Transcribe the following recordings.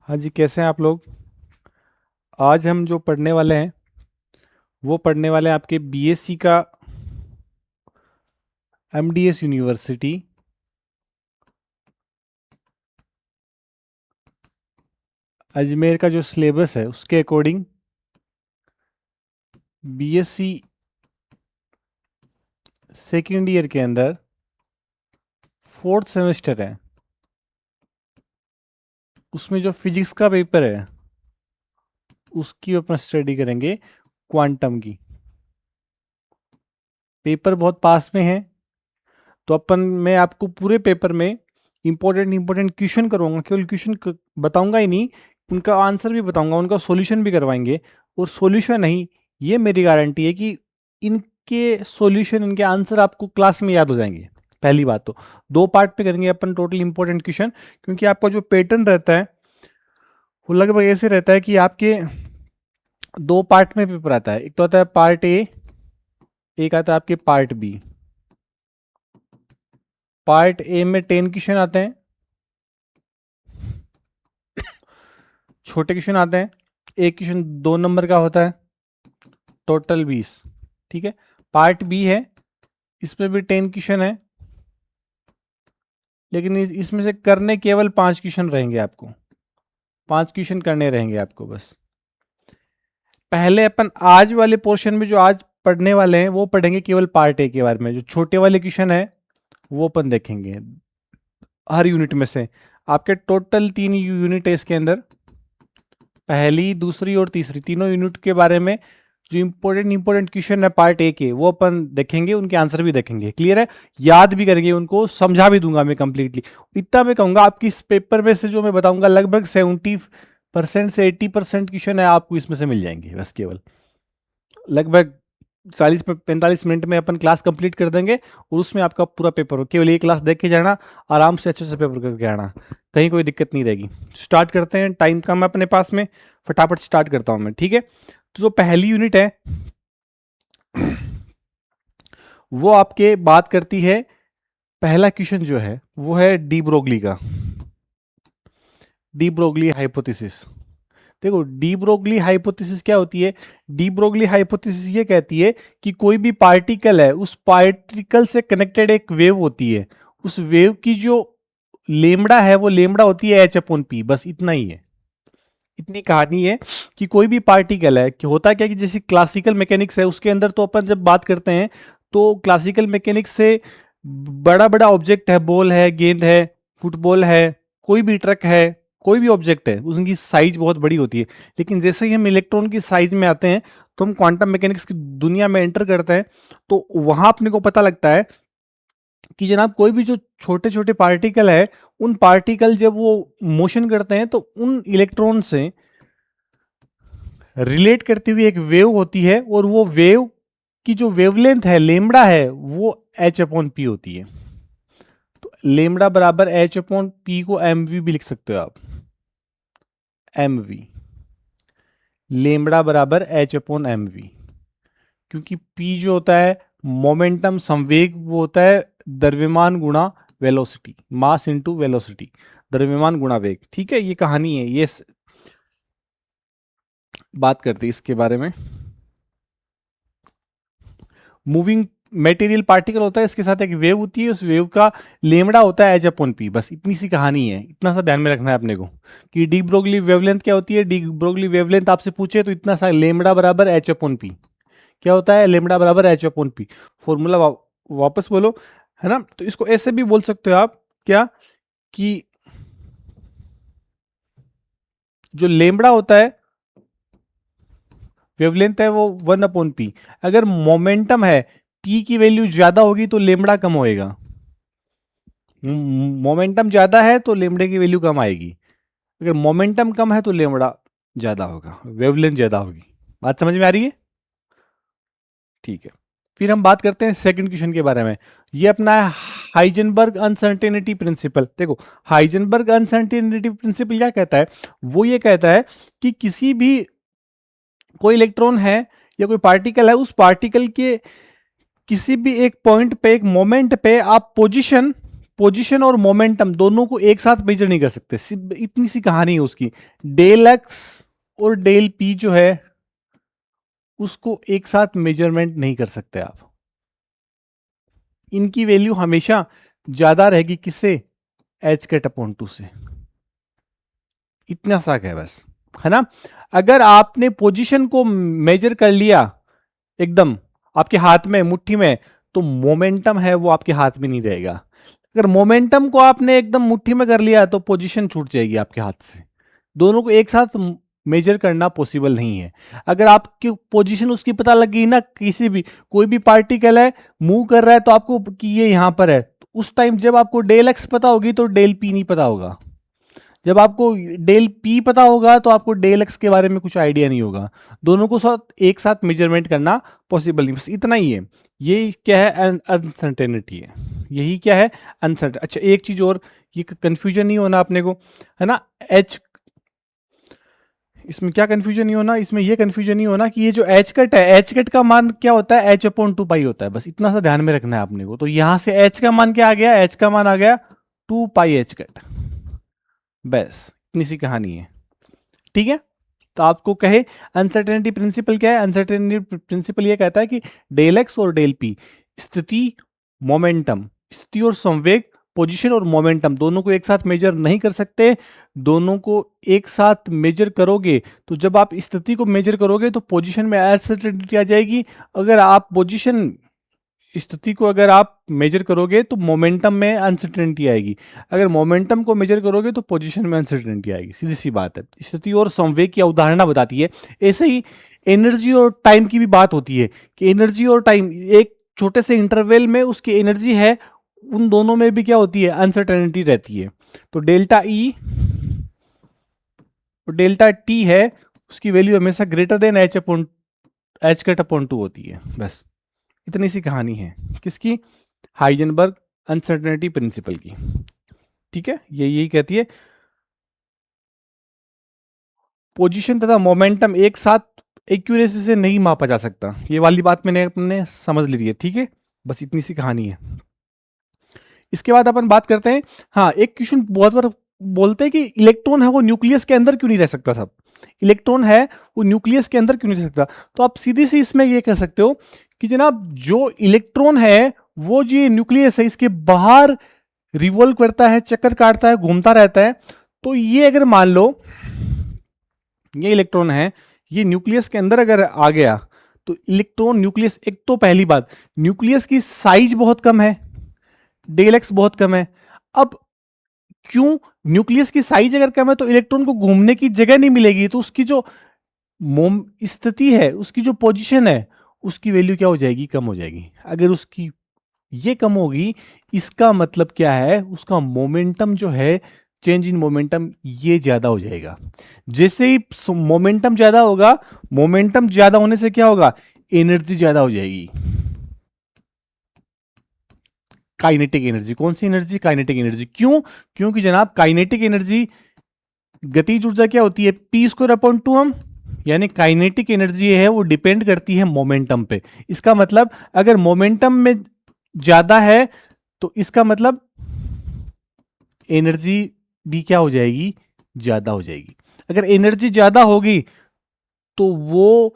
हाँ जी, कैसे हैं आप लोग। आज हम जो पढ़ने वाले हैं वो पढ़ने वाले हैं आपके बीएससी का एमडीएस यूनिवर्सिटी अजमेर का जो सिलेबस है उसके अकॉर्डिंग बीएससी सेकेंड ईयर के अंदर फोर्थ सेमेस्टर है, उसमें जो फिजिक्स का पेपर है उसकी अपन स्टडी करेंगे, क्वांटम की। पेपर बहुत पास में है, तो अपन मैं आपको पूरे पेपर में इंपॉर्टेंट क्वेश्चन करवाऊंगा। केवल क्वेश्चन बताऊंगा ही नहीं, उनका आंसर भी बताऊंगा, उनका सॉल्यूशन भी करवाएंगे। और सॉल्यूशन नहीं, ये मेरी गारंटी है कि इनके सॉल्यूशन, इनके आंसर आपको क्लास में याद हो जाएंगे। पहली बात तो दो पार्ट पे करेंगे अपन टोटल इंपॉर्टेंट क्वेश्चन, क्योंकि आपका जो पैटर्न रहता है वो लगभग ऐसे रहता है कि आपके दो पार्ट में पेपर आता है। एक तो आता है पार्ट ए, एक आता है आपके पार्ट बी। पार्ट ए में 10 क्वेश्चन आते हैं, छोटे क्वेश्चन आते हैं। एक क्वेश्चन 2 नंबर का होता है, टोटल 20। ठीक है। पार्ट बी है, इसमें भी 10 क्वेश्चन है, लेकिन इसमें से करने केवल 5 क्वेश्चन रहेंगे आपको। 5 क्वेश्चन करने रहेंगे आपको बस। पहले अपन आज वाले पोर्शन में जो आज पढ़ने वाले हैं वो पढ़ेंगे केवल पार्ट ए के बारे में। जो छोटे वाले क्वेश्चन है वो अपन देखेंगे हर यूनिट में से। आपके टोटल 3 यूनिट है इसके अंदर, पहली, दूसरी और तीसरी, तीनों यूनिट के बारे में जो इंपॉर्टेंट क्वेश्चन है पार्ट ए के वो अपन देखेंगे, उनके आंसर भी देखेंगे। क्लियर है। याद भी करेंगे, उनको समझा भी दूंगा मैं कंप्लीटली। इतना मैं कहूंगा, आपकी इस पेपर में से जो मैं बताऊंगा लगभग 70% से 80% क्वेश्चन है आपको इसमें से मिल जाएंगे। बस केवल लगभग 40-45 मिनट में अपन क्लास कंप्लीट कर देंगे और उसमें आपका पूरा पेपर हो। केवल ये क्लास देख के जाना, आराम से अच्छे से पेपर करके आना, कहीं कोई दिक्कत नहीं रहेगी। स्टार्ट करते हैं, टाइम कम है अपने पास में, फटाफट स्टार्ट करता हूं मैं। ठीक है। तो जो पहली यूनिट है वो आपके बात करती है, पहला क्वेश्चन जो है वो है डी ब्रोगली का, डी ब्रोगली हाइपोथेसिस। देखो, डी ब्रोगली हाइपोथेसिस क्या होती है। डी ब्रोगली हाइपोथेसिस ये कहती है कि कोई भी पार्टिकल है, उस पार्टिकल से कनेक्टेड एक वेव होती है, उस वेव की जो लेमड़ा है वो लेमड़ा होती है H/P। बस इतना ही है, इतनी कहानी है कि कोई भी पार्टिकल है कि होता क्या कि जैसे क्लासिकल मैकेनिक्स है उसके अंदर, तो अपन जब बात करते हैं तो क्लासिकल मैकेनिक्स से बड़ा बड़ा ऑब्जेक्ट है, बॉल है, गेंद है, फुटबॉल है, कोई भी ट्रक है, कोई भी ऑब्जेक्ट है, उनकी साइज बहुत बड़ी होती है। लेकिन जैसे ही हम इलेक्ट्रॉन की साइज में आते हैं तो हम क्वांटम मैकेनिक्स की दुनिया में एंटर करते हैं, तो वहां अपने को पता लगता है कि जनाब कोई भी जो छोटे छोटे पार्टिकल है, उन पार्टिकल जब वो मोशन करते हैं तो उन इलेक्ट्रॉन से रिलेट करती हुई एक वेव होती है, और वो वेव की जो वेवलेंथ है, लेमड़ा है, वो H/P होती है। तो लेमड़ा बराबर H/P को mv भी लिख सकते हो आप, mv। लेमड़ा बराबर H/mv, क्योंकि p जो होता है मोमेंटम संवेग, वो होता है द्रव्यमान गुणा वेलोसिटी, मास इनटू वेलोसिटी, द्रव्यमान गुणा वेग। ठीक है, ये कहानी है, ये बात करती है इसके बारे में। मूविंग मेटेरियल पार्टिकल होता है, इसके साथ एक वेव होती है, उस वेव का लेमड़ा होता है H/P। बस इतनी सी कहानी है, इतना सा ध्यान में रखना है अपने को कि डी ब्रोगली वेवलेंथ क्या होती है। डी ब्रोगली वेवलेंथ आपसे पूछे तो इतना सा, लेमड़ा बराबर H/P। क्या होता है? लेमड़ा बराबर H/P। फॉर्मूला वापस बोलो, है ना। तो इसको ऐसे भी बोल सकते हो आप, क्या कि जो लेमड़ा होता है, वेवलेंथ है, वो 1/p। अगर मोमेंटम है, p की वैल्यू ज्यादा होगी तो लेमड़ा कम होएगा। मोमेंटम ज्यादा है तो लेमड़े की वैल्यू कम आएगी, अगर मोमेंटम कम है तो लेमड़ा ज्यादा होगा, वेवलेंथ ज्यादा होगी। बात समझ में आ रही है? ठीक है। फिर हम बात करते हैं सेकंड क्वेश्चन के बारे में। ये अपना है हाइजेनबर्ग अनसर्टेनिटी प्रिंसिपल। देखो, हाइजेनबर्ग अनसर्टेनिटी प्रिंसिपल क्या कहता है? वो ये कहता है कि किसी भी, कोई इलेक्ट्रॉन है या कोई पार्टिकल है, उस पार्टिकल के किसी भी एक पॉइंट पे, एक मोमेंट पे आप पोजीशन पोजीशन और मोमेंटम दोनों को एक साथ मेजर नहीं कर सकते, इतनी सी कहानी है उसकी। डेल एक्स और डेल पी जो है उसको एक साथ मेजरमेंट नहीं कर सकते आप। इनकी वैल्यू हमेशा ज्यादा रहेगी किससे, एच कैट अपॉन टू से। इतना सा है बस, है ना। अगर आपने पोजीशन को मेजर कर लिया एकदम आपके हाथ में मुट्ठी में, तो मोमेंटम है वो आपके हाथ में नहीं रहेगा। अगर मोमेंटम को आपने एकदम मुट्ठी में कर लिया तो पोजीशन छूट जाएगी आपके हाथ से। दोनों को एक साथ मेजर करना पॉसिबल नहीं है। अगर आपकी पोजीशन उसकी पता लग गई ना, किसी भी कोई भी पार्टिकल है मूव कर रहा है तो आपको कि ये यहां पर है, तो उस टाइम जब आपको डेल एक्स पता होगी तो डेल पी नहीं पता होगा। जब आपको डेल पी पता होगा तो आपको डेल एक्स के बारे में कुछ आइडिया नहीं होगा। दोनों को साथ एक साथ मेजरमेंट करना पॉसिबल नहीं, बस इतना ही है। ये क्या है, अनसर्टेनिटी है। यही क्या है, अनसर्टेन। अच्छा एक चीज और, ये कंफ्यूजन नहीं होना अपने को, है ना। एच, इसमें क्या कंफ्यूजन नहीं होना, इसमें ये कंफ्यूजन नहीं होना कि ये जो एच कट है, एच कट का मान क्या होता है, एच अपॉन टू पाई होता है। बस इतना सा ध्यान में रखना है आपने को। तो यहां से एच का मान क्या आ गया, एच का मान आ गया टू पाई एच कट। बस इतनी सी कहानी है, ठीक है। तो आपको कहे अनसर्टेनिटी प्रिंसिपल क्या है, अनसर्टेनिटी प्रिंसिपल ये कहता है कि डेल एक्स और डेल पी, स्थिति मोमेंटम, स्थिति और संवेग, पोजीशन और मोमेंटम दोनों को एक साथ मेजर नहीं कर सकते। दोनों को एक साथ मेजर करोगे तो जब आप स्थिति को मेजर करोगे तो पोजीशन में अनसर्टेनिटी आ जाएगी। अगर आप पोजीशन स्थिति को अगर आप मेजर करोगे तो मोमेंटम में अनसर्टेनिटी आएगी। अगर मोमेंटम को मेजर करोगे तो पोजीशन में अनसर्टेनिटी आएगी। सीधी सी बात है। स्थिति और संवेग की अवधारणा बताती है। ऐसे ही एनर्जी और टाइम की भी बात होती है कि एनर्जी और टाइम एक छोटे से इंटरवल में उसकी एनर्जी है, उन दोनों में भी क्या होती है, अनसर्टेनिटी रहती है। तो डेल्टा ई और डेल्टा टी है, उसकी वैल्यू हमेशा greater than H cut upon to होती है। बस इतनी सी कहानी है किसकी, हाइजेनबर्ग अनसर्टेनिटी प्रिंसिपल की, ठीक है। ये यही कहती है पोजीशन तथा मोमेंटम एक साथ एक्यूरेसी से नहीं मापा जा सकता। ये वाली बात मैंने अपने समझ ली है, ठीक है। बस इतनी सी कहानी है। इसके बाद अपन बात करते हैं, हाँ एक क्वेश्चन बहुत बार बोलते हैं कि इलेक्ट्रॉन है वो न्यूक्लियस के अंदर क्यों नहीं रह सकता। सब इलेक्ट्रॉन है वो न्यूक्लियस के अंदर क्यों नहीं रह सकता। तो आप सीधी सी इसमें ये कह सकते हो कि जनाब जो इलेक्ट्रॉन है वो जो न्यूक्लियस है इसके बाहर रिवॉल्व करता है, चक्कर काटता है, घूमता रहता है। तो ये अगर मान लो ये इलेक्ट्रॉन है, ये न्यूक्लियस के अंदर अगर आ गया तो इलेक्ट्रॉन न्यूक्लियस, एक तो पहली बात न्यूक्लियस की साइज बहुत कम है, डेल एक्स बहुत कम है। अब क्यों, न्यूक्लियस की साइज अगर कम है तो इलेक्ट्रॉन को घूमने की जगह नहीं मिलेगी, तो उसकी जो स्थिति है, उसकी जो पोजीशन है, उसकी वैल्यू क्या हो जाएगी, कम हो जाएगी। अगर उसकी ये कम होगी, इसका मतलब क्या है, उसका मोमेंटम जो है, चेंज इन मोमेंटम ये ज्यादा हो जाएगा। जैसे ही मोमेंटम ज्यादा होगा, मोमेंटम ज्यादा होने से क्या होगा, एनर्जी ज्यादा हो जाएगी। काइनेटिक एनर्जी, कौन सी एनर्जी, काइनेटिक एनर्जी। क्यों, क्योंकि जनाब काइनेटिक एनर्जी, गतिज ऊर्जा क्या होती है, पी स्क्वायर अपॉन टू हम, यानी काइनेटिक एनर्जी है वो डिपेंड करती है मोमेंटम पे। इसका मतलब अगर मोमेंटम में ज्यादा है तो इसका मतलब एनर्जी भी क्या हो जाएगी, ज्यादा हो जाएगी। अगर एनर्जी ज्यादा होगी तो वो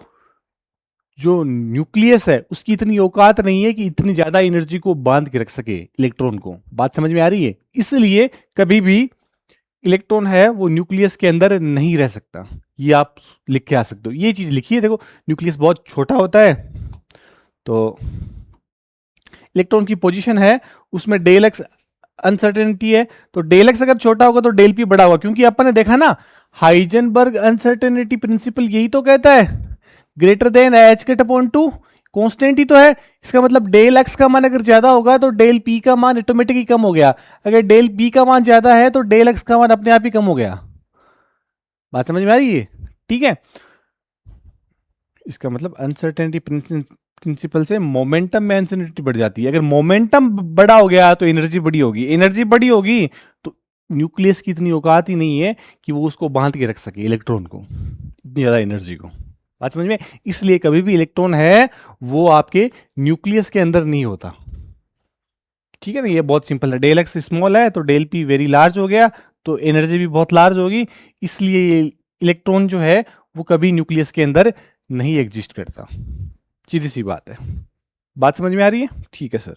जो न्यूक्लियस है उसकी इतनी औकात नहीं है कि इतनी ज्यादा एनर्जी को बांध के रख सके इलेक्ट्रॉन को। बात समझ में आ रही है। इसलिए कभी भी इलेक्ट्रॉन है वो न्यूक्लियस के अंदर नहीं रह सकता। ये आप लिख के आ सकते हो, ये चीज लिखिए। देखो न्यूक्लियस बहुत छोटा होता है, तो इलेक्ट्रॉन की पोजीशन है उसमें डेल एक्स अनसर्टेनिटी है, तो डेल एक्स अगर छोटा होगा तो डेल पी बड़ा होगा। क्योंकि अपन ने देखा ना हाइजेनबर्ग अनसर्टेनिटी प्रिंसिपल यही तो कहता है greater than H cut upon two, constant ही तो है। इसका मतलब डेल एक्स का मान अगर ज्यादा होगा तो डेल पी का मान ऑटोमेटिक ही कम हो गया। अगर डेल पी का मान ज्यादा है तो डेल एक्स का मान अपने आप ही कम हो गया। बात समझ में आ रही है, ठीक है। इसका मतलब अनसर्टेनिटी प्रिंसिपल से मोमेंटम में अनसर्टेनिटी बढ़ जाती है। अगर मोमेंटम बड़ा हो गया तो एनर्जी बड़ी होगी, एनर्जी बड़ी होगी तो न्यूक्लियस की इतनी औकात ही नहीं है कि वो उसको बांध के रख सके इलेक्ट्रॉन को, इतनी ज्यादा एनर्जी को। बात समझ में। इसलिए कभी भी इलेक्ट्रॉन है वो आपके न्यूक्लियस के अंदर नहीं होता। ठीक है ना, ये बहुत सिंपल है। डेल एक्स स्मॉल है तो डेल पी वेरी लार्ज हो गया, तो एनर्जी भी बहुत लार्ज होगी, इसलिए ये इलेक्ट्रॉन जो है वो कभी न्यूक्लियस के अंदर नहीं एग्जिस्ट करता। सीधी सी बात है। बात समझ में आ रही है? ठीक है सर,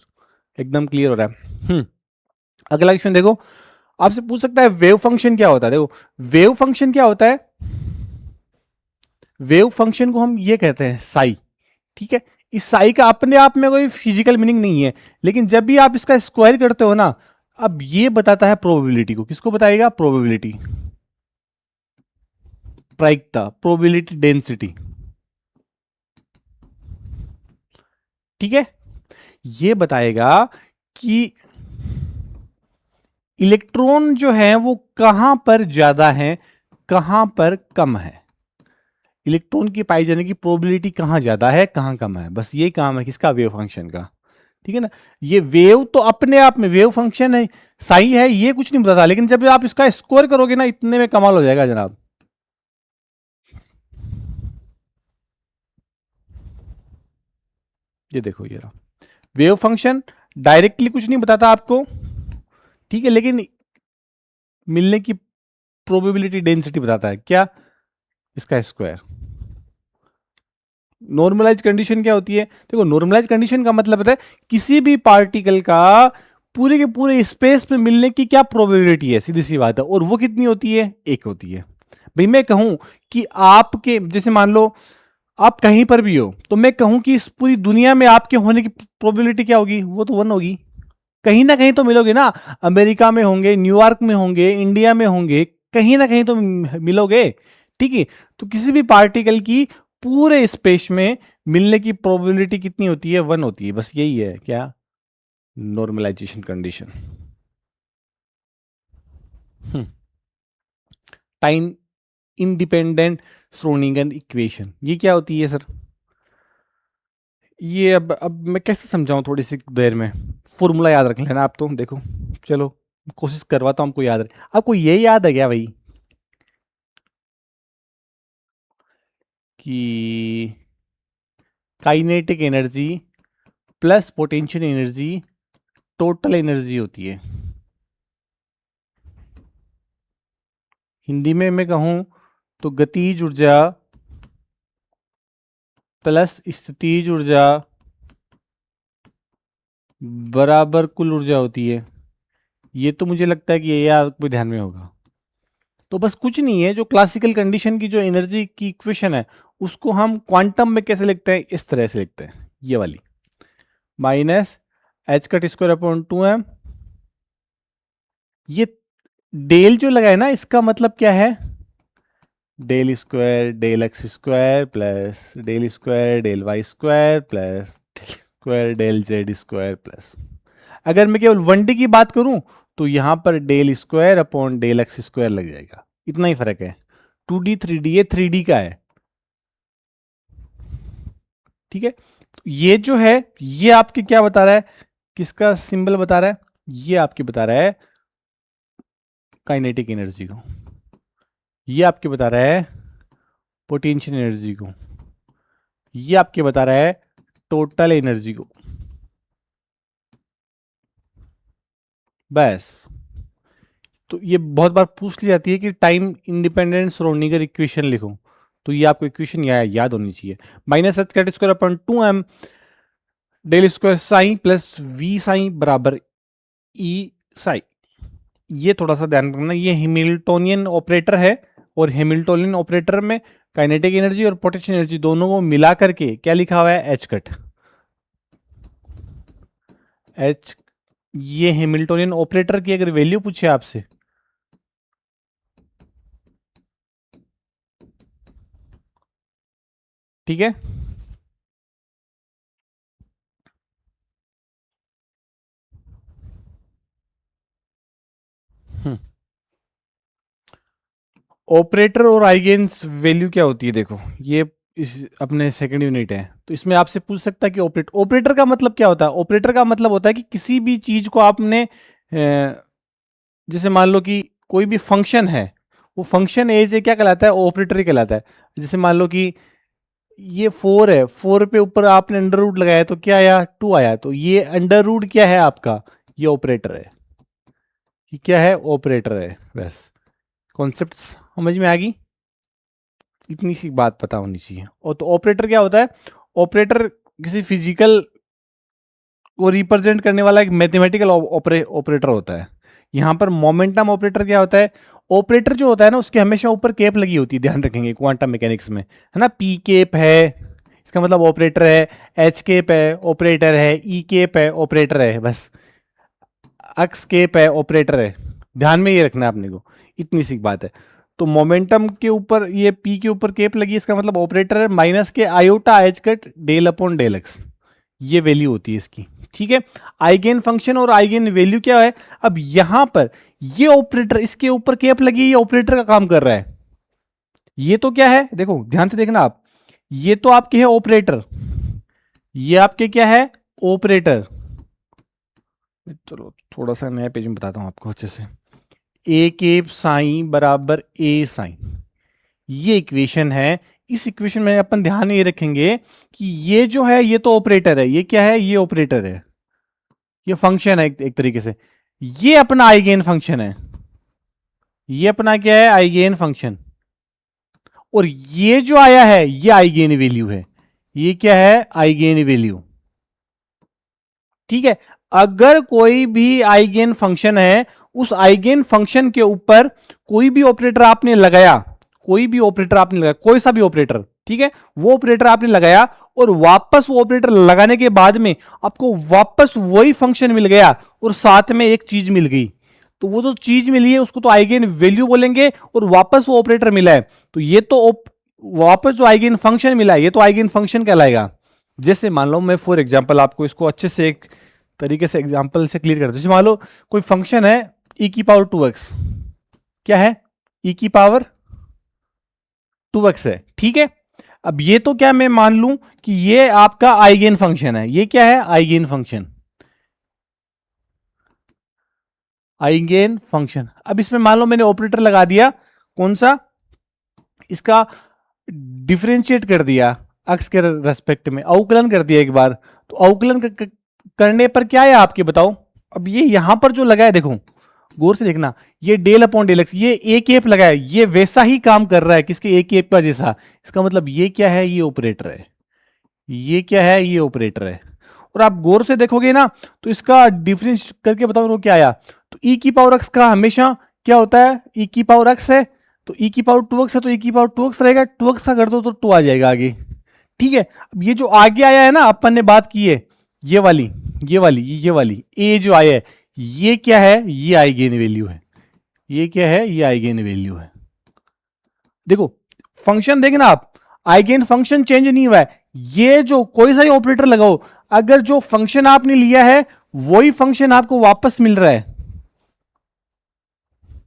एकदम क्लियर हो रहा है। अगला क्वेश्चन देखो, आपसे पूछ सकता है वेव फंक्शन क्या होता है। देखो वेव फंक्शन क्या होता है, वेव फंक्शन को हम ये कहते हैं साई। ठीक है, इस साई का अपने आप में कोई फिजिकल मीनिंग नहीं है, लेकिन जब भी आप इसका स्क्वायर करते हो ना, अब ये बताता है प्रोबेबिलिटी को। किसको बताएगा? प्रोबेबिलिटी, प्रायिकता, प्रोबेबिलिटी डेंसिटी। ठीक है, ये बताएगा कि इलेक्ट्रॉन जो है वो कहां पर ज्यादा है, कहां पर कम है। इलेक्ट्रॉन की पाई जाने की प्रोबेबिलिटी कहां ज्यादा है, कहां कम है, बस ये काम है किसका? वेव फंक्शन का। ठीक है ना, ये वेव तो अपने आप में वेव फंक्शन है, साई है, ये कुछ नहीं बताता, लेकिन जब आप इसका स्कोर करोगे ना, इतने में कमाल हो जाएगा जनाब। ये देखो, ये रहा वेव फंक्शन, डायरेक्टली कुछ नहीं बताता आपको, ठीक है, लेकिन मिलने की प्रोबेबिलिटी डेंसिटी बताता है। क्या? इसका स्क्वायर। नॉर्मलाइज कंडीशन क्या होती है? देखो नॉर्मलाइज कंडीशन का मतलब होता है किसी भी पार्टिकल का पूरे के पूरे स्पेस में मिलने की क्या प्रोबेबिलिटी है, सीधी सी बात है, और वो कितनी होती है? एक होती है। भाई मैं कहूं कि आपके, जैसे मान लो आप कहीं पर भी हो, तो मैं कहूं कि इस पूरी दुनिया में आपके होने की प्रोबेबिलिटी क्या होगी? वो तो 1 होगी। कहीं ना कहीं तो मिलोगे ना, अमेरिका में होंगे, न्यूयॉर्क में होंगे, इंडिया में होंगे, कहीं ना कहीं तो मिलोगे। ठीक है, तो किसी भी पार्टिकल की पूरे स्पेस में मिलने की प्रोबेबिलिटी कितनी होती है? 1 होती है। बस यही है क्या? Normalization condition. Time independent Schrodinger equation, ये क्या होती है सर? ये अब मैं कैसे समझाऊं थोड़ी सी देर में, फॉर्मूला याद रख लेना आप तो। देखो चलो कोशिश करवाता हूं आपको याद रहे। आपको ये याद है क्या भाई कि kinetic energy plus potential energy total energy होती है? हिंदी में मैं कहूं तो गतिज ऊर्जा प्लस स्थितिज ऊर्जा बराबर कुल ऊर्जा होती है। ये तो मुझे लगता है कि ये आपको ध्यान में होगा। तो बस कुछ नहीं है, जो क्लासिकल कंडीशन की जो एनर्जी की इक्वेशन है, उसको हम क्वांटम में कैसे लिखते हैं? इस तरह से लिखते हैं, ये वाली, minus h cut square upon 2m। ये डेल जो लगा है ना, इसका मतलब क्या है? Del square del x square plus del square del y square plus square del z square plus, अगर मैं केवल 1D की बात करूं तो यहां पर del square upon del x square लग जाएगा। इतना ही फर्क है। 2D 3D, ये 3D का है। ठीक है, तो ये जो है, ये आपके क्या बता रहा है? किसका सिंबल बता रहा है? ये आपके बता रहा है काइनेटिक एनर्जी को, ये आपके बता रहा है पोटेंशियल एनर्जी को, ये आपके बता रहा है टोटल एनर्जी को। बस, तो ये बहुत बार पूछ ली जाती है कि टाइम इंडिपेंडेंट श्रोडिंगर इक्वेशन लिखो, तो ये आपको इक्वेशन याद होनी चाहिए। Minus h cut square upon 2m del square psi plus v psi बराबर ई साइन। ये थोड़ा सा ध्यान रखना, ये हैमिल्टोनियन ऑपरेटर है, और हैमिल्टोनियन ऑपरेटर में काइनेटिक एनर्जी और पोटेंशियल एनर्जी दोनों को मिला करके क्या लिखा हुआ है? H cut. एच, ये हैमिल्टोनियन ऑपरेटर की अगर वैल्यू पूछे आपसे, ठीक है, ऑपरेटर और आइगेन्स वैल्यू क्या होती है? देखो ये इस अपने सेकंड यूनिट है, तो इसमें आपसे पूछ सकता है कि ऑपरेटर का मतलब क्या होता है? ऑपरेटर का मतलब होता है कि किसी भी चीज को आपने जैसे मान लो कि कोई भी फंक्शन है, वो फंक्शन एज ए क्या कहलाता है? ऑपरेटर ही कहलाता है। जैसे मान लो कि ये 4 है, 4 पे ऊपर आपने अंडर रूट लगाया तो क्या आया? 2 आया, तो ये अंडर रूट क्या है आपका? ये ऑपरेटर है, ये क्या है, ऑपरेटर है। बस कॉन्सेप्ट समझ में आ गई, इतनी सी बात पता होनी चाहिए। और तो ऑपरेटर क्या होता है, ऑपरेटर किसी फिजिकल को रिप्रेजेंट करने वाला एक मैथमेटिकल ऑपरेटर होता है। यहां पर मोमेंटम ऑपरेटर क्या होता है, ऑपरेटर जो होता है ना उसके हमेशा ऊपर केप लगी होती है, ध्यान रखेंगे क्वांटम मैकेनिक्स में, है ना। पी केप है इसका मतलब ऑपरेटर है, एच केप है ऑपरेटर है, ई केप है ऑपरेटर है, बस एक्स केप है ऑपरेटर है। ध्यान में ये रखना है अपने को, इतनी सी बात है। तो मोमेंटम के ऊपर ये पी के ऊपर केप लगी, इसका मतलब ऑपरेटर है, माइनस के iota h cut del upon del x, ये वैल्यू होती है इसकी, ठीक है। आइगेन फंक्शन और आइगेन वैल्यू क्या है, अब यहां पर ये ऑपरेटर इसके ऊपर केप लगी है, ये ऑपरेटर का काम कर रहा है। ये तो क्या है, देखो ध्यान से देखना आप, ये तो आपके है ऑपरेटर, ये आपके क्या है, ऑपरेटर। चलो थोड़ा सा नया पेज में बताता हूं आपको अच्छे से। ए केप साइन बराबर ए साइन, ये इक्वेशन है। इस इक्वेशन में अपन ध्यान ये रखेंगे कि ये जो है ये तो ऑपरेटर है, ये क्या है, ये ऑपरेटर है, ये फंक्शन है एक तरीके से, ये अपना आइगेन फंक्शन है, ये अपना क्या है, आइगेन फंक्शन। और ये जो आया है ये आइगेन वैल्यू है, ये क्या है, आइगेन वैल्यू, ठीक है। अगर कोई भी आइगेन फंक्शन है, उस आइगेन फंक्शन के ऊपर कोई भी ऑपरेटर आपने लगाया, कोई भी ऑपरेटर आपने लगाया, कोई सा भी ऑपरेटर, ठीक है, वो ऑपरेटर आपने लगाया और वापस वो ऑपरेटर लगाने के बाद में आपको वापस वही फंक्शन मिल गया और साथ में एक चीज मिल गई, तो वो जो चीज मिली है उसको तो आइगेन वैल्यू बोलेंगे, और वापस वो ऑपरेटर मिला है तो ये तो वापस जो आइगेन फंक्शन मिला है ये तो आइगेन फंक्शन कहलाएगा। जैसे मान लो मैं फॉर एग्जांपल आपको इसको अच्छे से एक तरीके से एग्जांपल से क्लियर कर दूं। जैसे मान लो कोई फंक्शन है e की पावर 2x, क्या है, e की पावर 2x है, ठीक है। अब ये तो क्या मैं मान लूं कि ये आपका आइगेन फंक्शन है, ये क्या है, आइगेन फंक्शन, आइगेन फंक्शन। अब इसमें मान लो मैंने ऑपरेटर लगा दिया, कौन सा, इसका डिफरेंशिएट कर दिया अक्स के रेस्पेक्ट में, अवकलन कर दिया एक बार, तो अवकलन करने पर क्या है आपके बताओ। अब ये यहां पर जो लगा है देखो, गौर से देखना, ये डेल अपॉन डेल एक्स, ये ए केप लगा है, ये वैसा ही काम कर रहा है किसके, ए केप का जैसा। इसका मतलब ये क्या है, ये ऑपरेटर है, ये क्या है, ये ऑपरेटर है। और आप गौर से देखोगे ना तो इसका डिफरेंस करके बताओ वो क्या आया। तो ई की पावर एक्स का हमेशा क्या होता है, ई की पावर एक्स है तो ई की पावर 2x है तो ई की पावर 2x रहेगा, 2x का कर दो तो 2 आ जाएगा आगे, ठीक है। अब ये जो आगे आया है ना अपन ने बात की है, ये वाली ये वाली ए जो आया है, ये क्या है, ये आइगेन वैल्यू है, ये क्या है, ये आइगेन वैल्यू है। देखो फंक्शन देखना आप, आइगेन फंक्शन चेंज नहीं हुआ है, ये जो कोई सा ही ऑपरेटर लगाओ, अगर जो फंक्शन आपने लिया है वही फंक्शन आपको वापस मिल रहा है।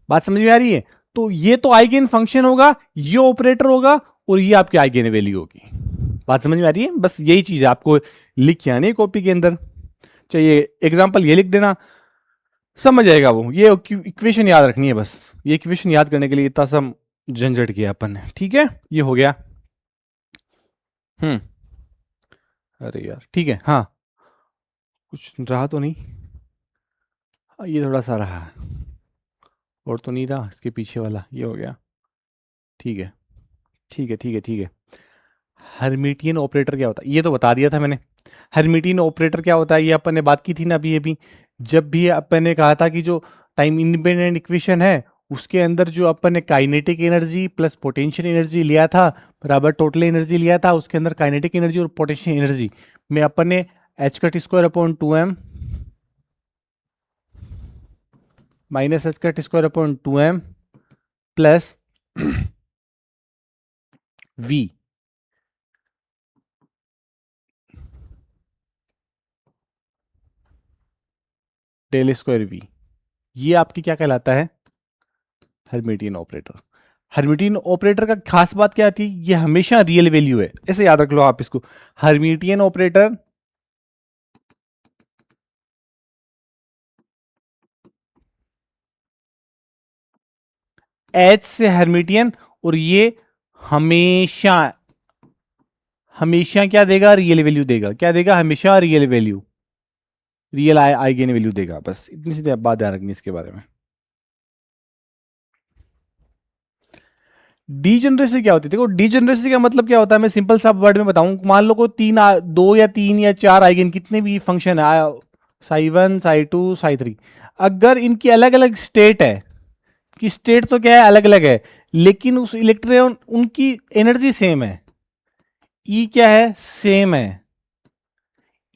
बात समझ में आ रही है, तो ये तो आइगेन फंक्शन होगा, ये ऑपरेटर होगा और ये आपकी आइगेन वैल्यू होगी। बात समझ में आ रही है, बस यही चीज है आपको लिख आनी कॉपी के अंदर। चाहिए एग्जांपल ये लिख देना, समझ आएगा वो, ये इक्वेशन याद रखनी है बस, ये इक्वेशन याद करने के लिए इतना सा झंझट किया अपन ने, ठीक है, ये हो गया। हम्म, अरे यार ठीक है, हाँ कुछ रहा तो नहीं, ये थोड़ा सा रहा है, और तो नहीं रहा, इसके पीछे वाला ये हो गया, ठीक है ठीक है ठीक है ठीक है। हर्मिटियन ऑपरेटर क्या होता है, ये तो बता दिया था मैंने। हर्मिटियन ऑपरेटर क्या होता है, ये अपन ने बात की थी ना अभी अभी, जब भी अपन ने कहा था कि जो टाइम इंडिपेंडेंट इक्वेशन है उसके अंदर जो अपन ने kinetic energy plus potential energy लिया था बराबर टोटल एनर्जी लिया था, उसके अंदर काइनेटिक एनर्जी और पोटेंशियल एनर्जी में अपन ने h cut square upon 2m minus h cut square upon 2m plus v, del square v, ये आपकी क्या कहलाता है, हर्मिटियन ऑपरेटर। हर्मिटियन ऑपरेटर का खास बात क्या आती है, ये हमेशा रियल वैल्यू है, ऐसे याद रख लो आप इसको। हर्मिटियन ऑपरेटर एच से हर्मिटियन, और ये हमेशा हमेशा क्या देगा, रियल वैल्यू देगा, क्या देगा, हमेशा real value. Real eigen value देगा। बस इतनी सी बात ध्यान रखनी इसके बारे में। डीजनरेसी क्या होती है? देखो डीजनरेसी का मतलब क्या होता है, मैं सिंपल सा वर्ड में बताऊं। मान लो को दो या तीन या चार आइगेन कितने भी फंक्शन है, psi one Sai to Sai three, अगर इनकी अलग अलग स्टेट है, कि स्टेट तो क्या है अलग अलग है, लेकिन उस इलेक्ट्रॉन उनकी एनर्जी सेम है, ई क्या है सेम है,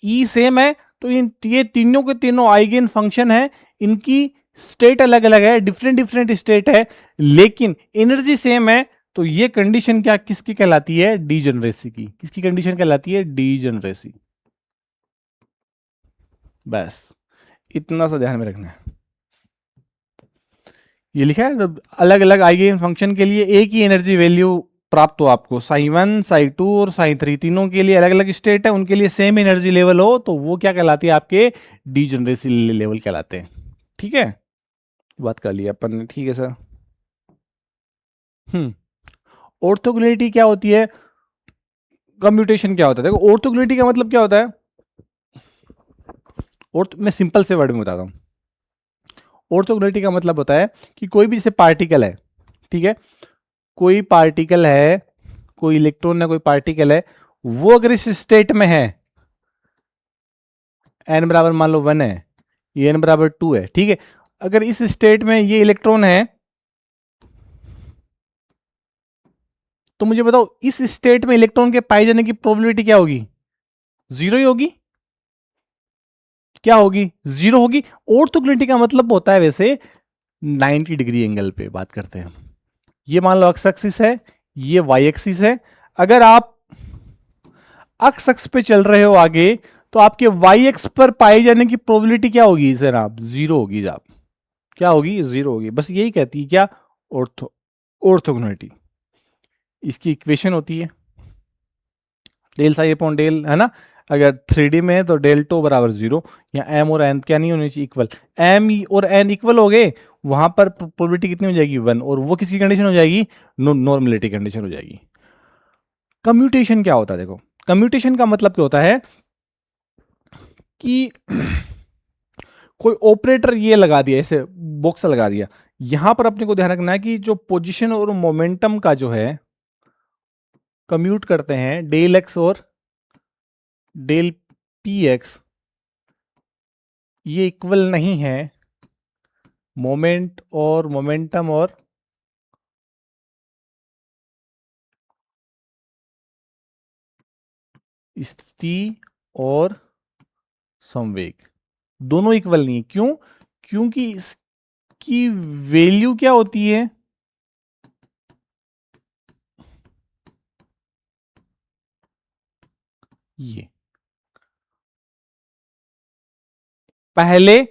ई सेम है, तो ये तीनों के तीनों आइगेन फंक्शन है, इनकी स्टेट अलग अलग है, डिफरेंट डिफरेंट स्टेट है, लेकिन एनर्जी सेम है, तो ये कंडीशन क्या किसकी कहलाती है? डीजनरेसी की। किसकी कंडीशन कहलाती है? डीजनरेसी। बस इतना सा ध्यान में रखना है। ये लिखा है जब अलग अलग आइगेन फंक्शन के लिए एक ही एनर्जी वैल्यू प्राप्त हो आपको, साई वन साई टू और साई थ्री तीनों के लिए अलग अलग स्टेट है, उनके लिए सेम एनर्जी लेवल हो, तो वो क्या कहलाती है? आपके डीजनरेसी लेवल कहलाते हैं। ठीक है, बात कर लिया अपन ने। ठीक है सर। ऑर्थोगोनैलिटी क्या होती है? कम्यूटेशन क्या होता है? देखो ऑर्थोगोनैलिटी का मतलब क्या होता है, और मैं सिंपल से वर्ड में बताता हूं। ऑर्थोगोनैलिटी का मतलब होता है कि कोई भी जैसे पार्टिकल है, ठीक है, कोई पार्टिकल है, कोई इलेक्ट्रॉन है, कोई पार्टिकल है, वो अगर इस स्टेट में है, एन बराबर मान लो 1 है, ये एन बराबर 2 है, ठीक है, अगर इस स्टेट में ये इलेक्ट्रॉन है, तो मुझे बताओ इस स्टेट में इलेक्ट्रॉन के पाए जाने की प्रोबेबिलिटी क्या होगी? जीरो ही होगी। क्या होगी? जीरो होगी। ऑर्थोगोनैलिटी का मतलब होता है वैसे 90 डिग्री एंगल पे बात करते हैं। ये मान लो एक्स एक्सिस है, ये वाई एक्सिस है, अगर आप एक्स एक्स पे चल रहे हो आगे, तो आपके वाई एक्स पर पाए जाने की प्रोबेबिलिटी क्या होगी सर? आप जीरो होगी। आप क्या होगी? जीरो होगी। बस यही कहती है क्या? ऑर्थोगोनैलिटी। इसकी इक्वेशन होती है डेल साई अपॉन डेल, है ना। अगर 3D में है तो डेल टू बराबर जीरो, या एम और एन क्या नहीं होनी चाहिए? इक्वल। एम और एन इक्वल हो गए, वहां पर प्रोबेबिलिटी कितनी हो जाएगी? 1, और वो किसी कंडीशन हो जाएगी? नॉर्मलिटी कंडीशन हो जाएगी। कम्यूटेशन क्या होता है? देखो कम्यूटेशन का मतलब क्या होता है कि कोई ऑपरेटर ये लगा दिया, ऐसे बॉक्स लगा दिया, यहां पर अपने को ध्यान रखना है कि जो पोजीशन और मोमेंटम का जो है कम्यूट करते हैं, डेल एक्स और डेल पी एक्स, ये इक्वल नहीं है मोमेंट और मोमेंटम और स्थिति और संवेग, दोनों इक्वल नहीं है। क्यों? क्योंकि इसकी वैल्यू क्या होती है? ये पहले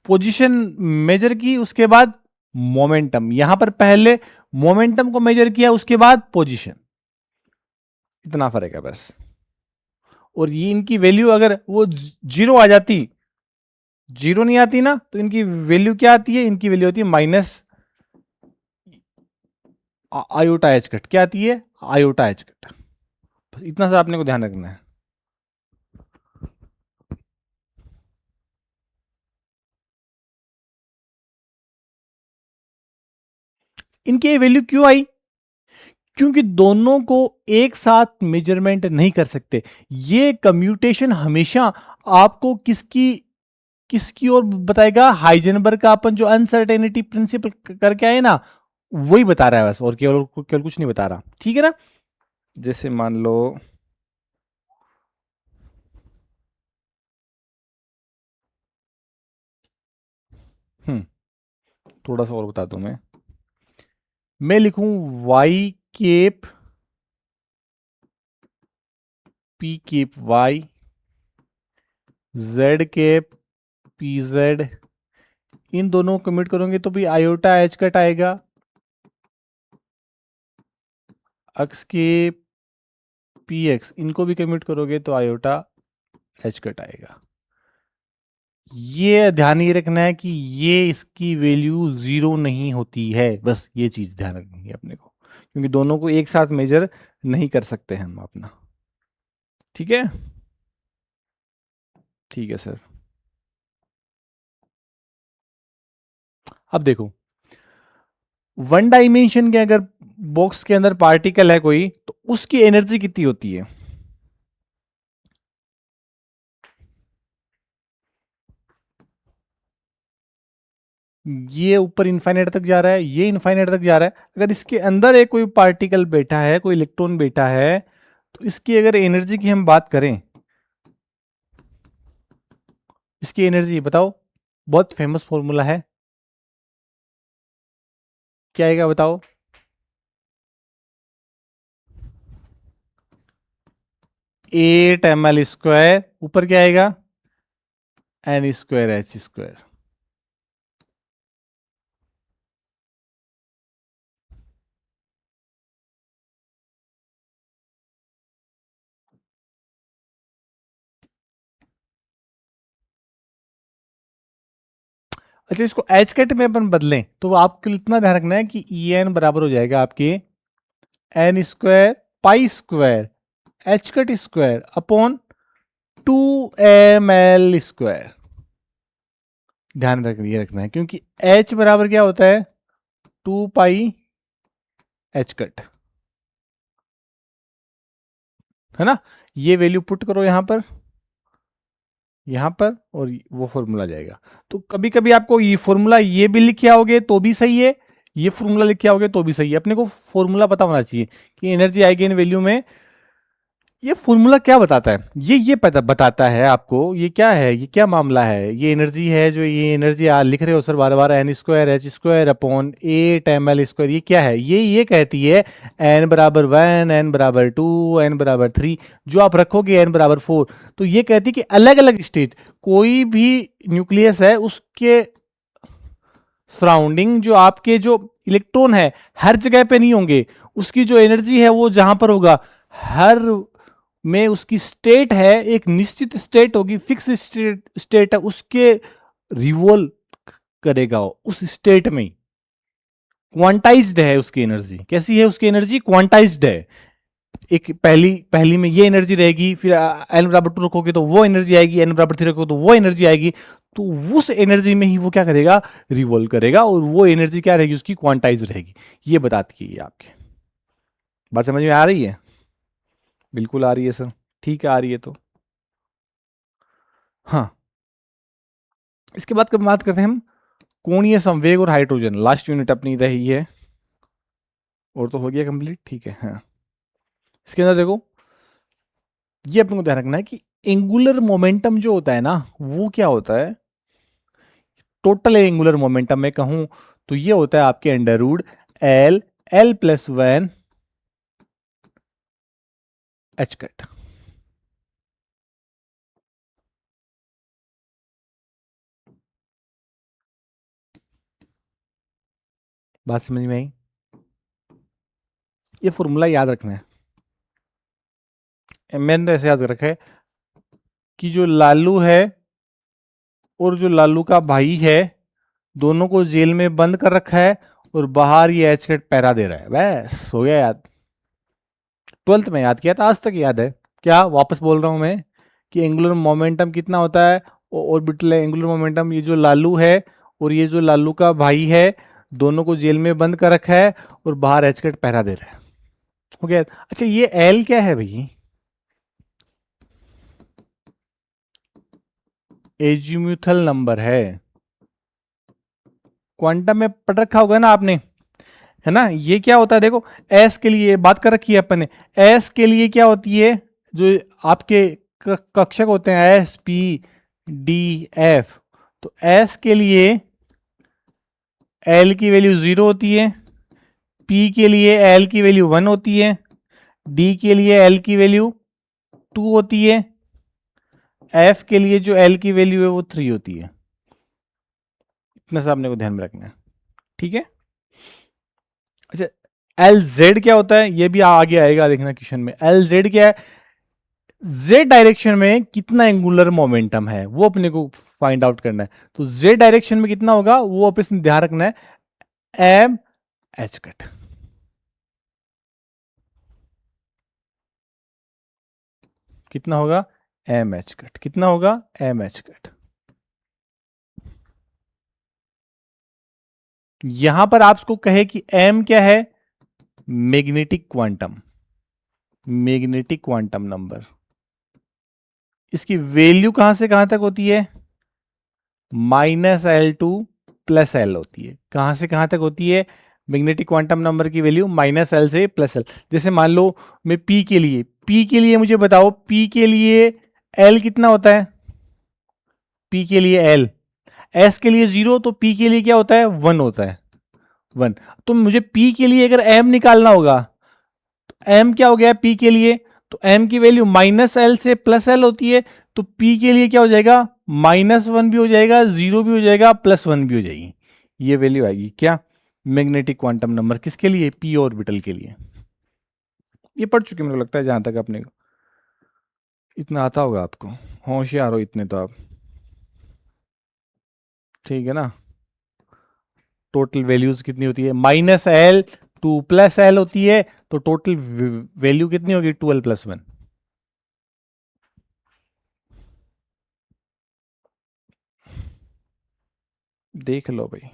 पोजीशन मेजर की, उसके बाद मोमेंटम, यहां पर पहले मोमेंटम को मेजर किया, उसके बाद पोजीशन, इतना फर्क है बस। और ये इनकी वैल्यू अगर वो जीरो आ जाती, जीरो नहीं आती ना, तो इनकी वैल्यू क्या आती है? इनकी वैल्यू होती है माइनस आयोटा एच कट। क्या आती है? Iota h cut. बस इतना सा आपने को ध्यान रखना है। इनकी वैल्यू क्यों आई? क्योंकि दोनों को एक साथ मेजरमेंट नहीं कर सकते। ये कम्यूटेशन हमेशा आपको किसकी किसकी ओर बताएगा? हाइजेनबर्ग का अपन जो अनसर्टेनिटी प्रिंसिपल करके आए ना, वही बता रहा है बस, और केवल केवल कुछ नहीं बता रहा। ठीक है ना। जैसे मान लो थोड़ा सा और बता दूं मैं लिखूं Y cap P cap Y, Z cap P Z, इन दोनों को कम्यूट करोगे तो भी आयोटा एच कट आएगा, अक्स के पी एक्स, इनको भी कम्यूट करोगे तो आयोटा एच कट आएगा। ये ध्यान ये रखना है कि ये इसकी वैल्यू जीरो नहीं होती है, बस ये चीज ध्यान रखनी है अपने को, क्योंकि दोनों को एक साथ मेजर नहीं कर सकते हम अपना। ठीक है, ठीक है सर। अब देखो, वन डायमेंशन के अगर बॉक्स के अंदर पार्टिकल है कोई, तो उसकी एनर्जी कितनी होती है? ये ऊपर इनफाइनाइट तक जा रहा है, ये इनफाइनाइट तक जा रहा है। अगर इसके अंदर एक कोई पार्टिकल बैठा है, कोई इलेक्ट्रॉन बैठा है, तो इसकी अगर एनर्जी की हम बात करें, इसकी एनर्जी बताओ, बहुत फेमस फॉर्मूला है, क्या आएगा बताओ? 8 ml², ऊपर क्या आएगा? n²h²। अच्छा, इसको एच कैट में अपन बदलें तो आपको इतना ध्यान रखना है कि ई एन बराबर हो जाएगा आपके n²π² h² अपॉन 2ml²। ध्यान रख ये रखना है, क्योंकि h बराबर क्या होता है? 2π(h²), है ना। ये वैल्यू पुट करो यहां पर और वो फॉर्मूला जाएगा। तो कभी कभी आपको ये फॉर्मूला ये भी लिखे आओगे तो भी सही है, ये फॉर्मूला लिखे आओगे तो भी सही है। अपने को फॉर्मूला पता होना चाहिए कि एनर्जी आएगी इन वैल्यू में। ये फॉर्मूला क्या बताता है? ये पता बताता है आपको ये क्या है, ये क्या मामला है। ये एनर्जी है, जो ये एनर्जी लिख रहे हो सर बार बार, n²h² अपॉन 8ml²। ये क्या है? ये कहती है n बराबर 1, n बराबर 2, n बराबर 3, जो आप रखोगे n बराबर 4, तो ये कहती है कि अलग अलग स्टेट, कोई भी न्यूक्लियस है उसके सराउंडिंग जो आपके जो इलेक्ट्रॉन है हर जगह पे नहीं होंगे। उसकी जो एनर्जी है वो जहां पर होगा, हर में उसकी स्टेट है, एक निश्चित स्टेट होगी, फिक्स स्टेट है, उसके रिवॉल्व करेगा उस स्टेट में। क्वांटाइज्ड है उसकी एनर्जी। कैसी है उसकी एनर्जी? क्वांटाइज्ड है। एक पहली में ये एनर्जी रहेगी, फिर n बराबर 2 रखोगे तो वो एनर्जी आएगी, n बराबर 3 रखोगे तो वो एनर्जी आएगी। तो उस एनर्जी में ही वो क्या करेगा? रिवॉल्व करेगा, और वो एनर्जी क्या रहेगी? उसकी क्वांटाइज रहेगी। ये बताती है आपके। बात समझ में आ रही है? बिल्कुल आ रही है सर, ठीक है, आ रही है तो। हाँ, इसके बाद कब बात करते हैं हम कोणीय संवेग और हाइड्रोजन। लास्ट यूनिट अपनी रही है, और तो हो गया कंप्लीट, ठीक है। हाँ, इसके अंदर देखो, ये अपने को ध्यान रखना है कि एंगुलर मोमेंटम जो होता है ना, वो क्या होता है? टोटल एंगुलर मोमेंटम में कहूं तो ये होता है आपके √L+1 h²। बात समझ में आई? ये फॉर्मूला याद रखना है। मैंने तो ऐसे याद रखा है कि जो लालू है और जो लालू का भाई है, दोनों को जेल में बंद कर रखा है, और बाहर ये h² पैरा दे रहा है। बस हो गया याद। 12th में याद किया था, आज तक याद है। क्या वापस बोल रहा हूं मैं कि एंगुलर मोमेंटम कितना होता है? ऑर्बिटल एंगुलर मोमेंटम, ये जो लालू है और ये जो लालू का भाई है, दोनों को जेल में बंद कर रखा है और बाहर h² पहरा दे रहा है। हो गया। अच्छा, ये एल क्या है भाई? एजीम्यूथल नंबर है। क्वांटम में पढ़ रखा होगा ना आपने, है ना। ये क्या होता है देखो, एस के लिए बात कर रखी है अपन ने। एस के लिए क्या होती है? जो आपके कक्षक होते हैं एस पी डी एफ, तो एस के लिए एल की वैल्यू 0 होती है, पी के लिए एल की वैल्यू 1 होती है, डी के लिए एल की वैल्यू 2 होती है, एफ के लिए जो एल की वैल्यू है वो 3 होती है। इतना सा अपने को ध्यान में रखना है, ठीक है। अच्छा, एल जेड क्या होता है? ये भी आगे आएगा, देखना क्वेश्चन में। एल जेड क्या है? जेड डायरेक्शन में कितना एंगुलर मोमेंटम है वो अपने को फाइंड आउट करना है। तो जेड डायरेक्शन में कितना होगा वो अपने ध्यान रखना है, एम h²। कितना होगा एम एच कट, कितना होगा एम एच कट। यहां पर आपको कहे कि एम क्या है, magnetic quantum, magnetic quantum number. इसकी वैल्यू कहां से कहां तक होती है, -L2 +L होती है। कहां से कहां तक होती है मैग्नेटिक क्वांटम नंबर की वैल्यू, -L से +L। जैसे मान लो मैं P के लिए मुझे बताओ, P के लिए L कितना होता है, P के लिए L, S के लिए 0, तो P के लिए क्या होता है 1 होता है, 1। तो मुझे P के लिए अगर M निकालना होगा, तो M क्या हो गया P के लिए, तो M की वैल्यू -L से +L होती है, तो P के लिए क्या हो जाएगा, -1 भी हो जाएगा, 0 भी हो जाएगा, +1 भी हो जाएगी। ये वैल्यू आएगी क्या, मैग्नेटिक क्वांटम नंबर, किसके लिए, P ऑर्बिटल के लिए। ये पढ़ चुके मेरे को लगता है, जहां तक अपने को इतना आता होगा, आपको होशियार हो इतने तो आप, ठीक है ना। टोटल वैल्यूज कितनी होती है, -L टू +L होती है, तो टोटल वैल्यू कितनी होगी 2L + 1। देख लो भाई,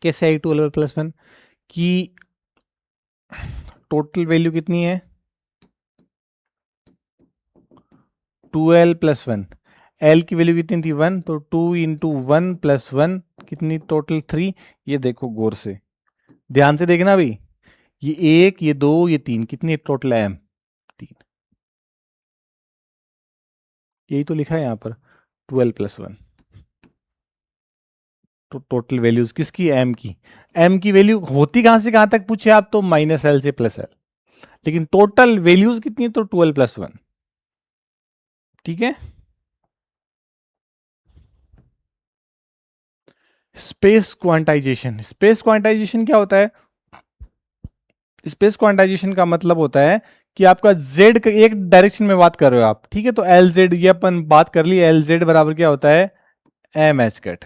कैसे आई 2L + 1 की टोटल वैल्यू कितनी है 2L + 1, L की वैल्यू कितनी थी 1, तो 2 × 1 + 1 कितनी, टोटल 3। ये देखो गौर से, ध्यान से देखना भाई, ये 1, ये 2, ये 3, कितनी टोटल है, M 3। यही तो लिखा है यहाँ पर 2L + 1। तो टोटल वैल्यूज किसकी, M की। M की वैल्यू होती कहां से कहां तक पूछे आप, तो -L से +L, लेकिन टोटल वैल्यूज कितनी है, तो 2L + 1। ठीक है। स्पेस क्वांटाइजेशन, स्पेस क्वांटाइजेशन क्या होता है, स्पेस क्वांटाइजेशन का मतलब होता है कि आपका z एक डायरेक्शन में बात कर रहे हो आप, ठीक है, तो LZ, ये अपन बात कर ली, LZ बराबर क्या होता है m h cut.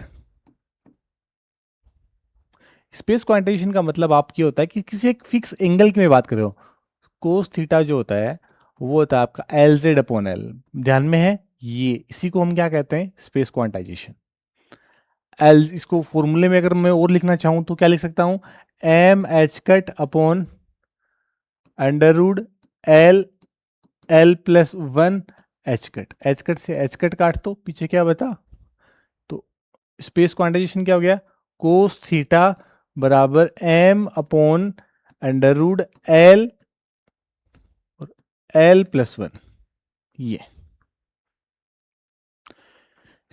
Space quantization का मतलब आप ये होता है कि किसी एक फिक्स एंगल की में बात कर रहे हो, कोस थीटा जो होता है वो होता है आपका LZ/L, ध्यान में है ये, इसी को हम क्या कहते हैं, स्पेस क्वांटाइजेशन। एल, इसको फॉर्मूले में अगर मैं और लिखना चाहूं तो क्या लिख सकता हूं, m(h_L L+1 h_, h_ से h_ काट दो, पीछे क्या बता, तो स्पेस क्वांटाइजेशन क्या हो गया, कोस थीटा बराबर m/L और L+1। ये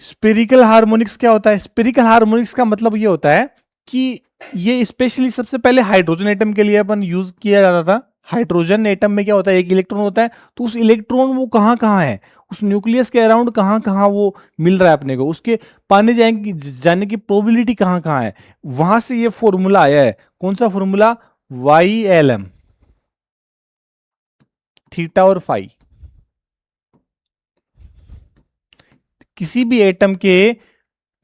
स्पेरिकल हार्मोनिक्स क्या होता है, स्पेरिकल हार्मोनिक्स का मतलब ये होता है कि ये स्पेशली सबसे पहले हाइड्रोजन एटम के लिए अपन यूज किया जाता था। हाइड्रोजन एटम में क्या होता है, एक इलेक्ट्रॉन होता है, तो उस इलेक्ट्रॉन वो कहाँ कहाँ है, उस न्यूक्लियस के अराउंड कहाँ कहाँ वो मिल रहा है अपने को, उसके पाने जाने की प्रोबेबिलिटी कहाँ कहाँ है, वहां से ये फॉर्मूला आया है। कौन सा फॉर्मूला, YLM, थीटा और फाई। किसी भी एटम के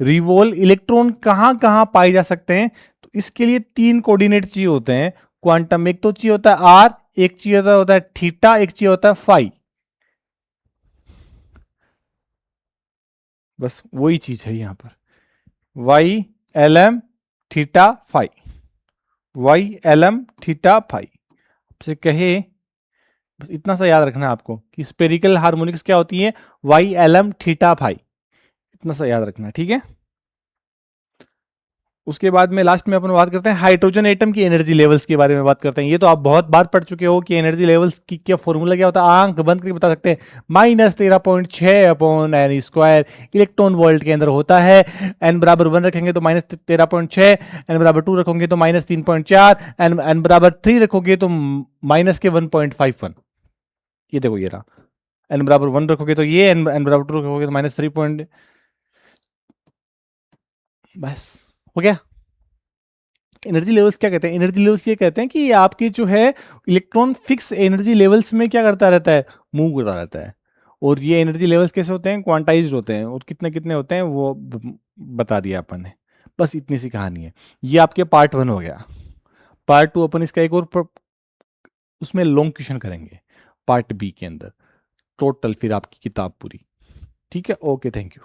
रिवोल्व इलेक्ट्रॉन कहां कहां पाए जा सकते हैं, तो इसके लिए 3 कोऑर्डिनेट चाहिए होते हैं क्वांटम, एक तो चाहिए होता है आर, एक चाहिए होता है थीटा, एक चाहिए होता है फाई। बस वही चीज है यहां पर, YLM theta phi, YLM theta phi से कहे, बस इतना सा याद रखना है आपको कि स्पेरिकल हार्मोनिक्स क्या होती है, YLM थीटा फाई, इतना सा याद रखना है, ठीक है। उसके बाद में लास्ट में अपन बात करते हैं हाइड्रोजन एटम की एनर्जी लेवल्स के बारे में बात करते हैं। ये तो आप बहुत बार पढ़ चुके हो कि एनर्जी लेवल्स की क्या फॉर्मूला क्या होता है, आंख बंद करके बता सकते हैं, -13.6/n², इलेक्ट्रॉन वोल्ट के अंदर होता है। n बराबर 1 रखेंगे तो -13.6, n बराबर 2 रखोगे तो -3.4, n बराबर 3 रखोगे तो -1.51। ये देखो ये रहा, n बराबर 1 रखोगे तो ये, n बराबर 2 रखोगे तो -3. बस हो गया। एनर्जी लेवल्स क्या कहते हैं, एनर्जी लेवल्स ये कहते हैं कि आपके जो है इलेक्ट्रॉन फिक्स एनर्जी लेवल्स में क्या करता रहता है, मूव करता रहता है। और ये एनर्जी लेवल्स कैसे होते हैं, क्वांटाइज्ड होते हैं, और कितने कितने होते हैं वो बता दिया अपन ने। बस इतनी सी कहानी है। ये आपके पार्ट 1 हो गया। पार्ट 2 अपन इसका एक और उसमें लॉन्ग क्वेश्चन करेंगे पार्ट बी के अंदर, टोटल फिर आपकी किताब पूरी। ठीक है, ओके, थैंक यू।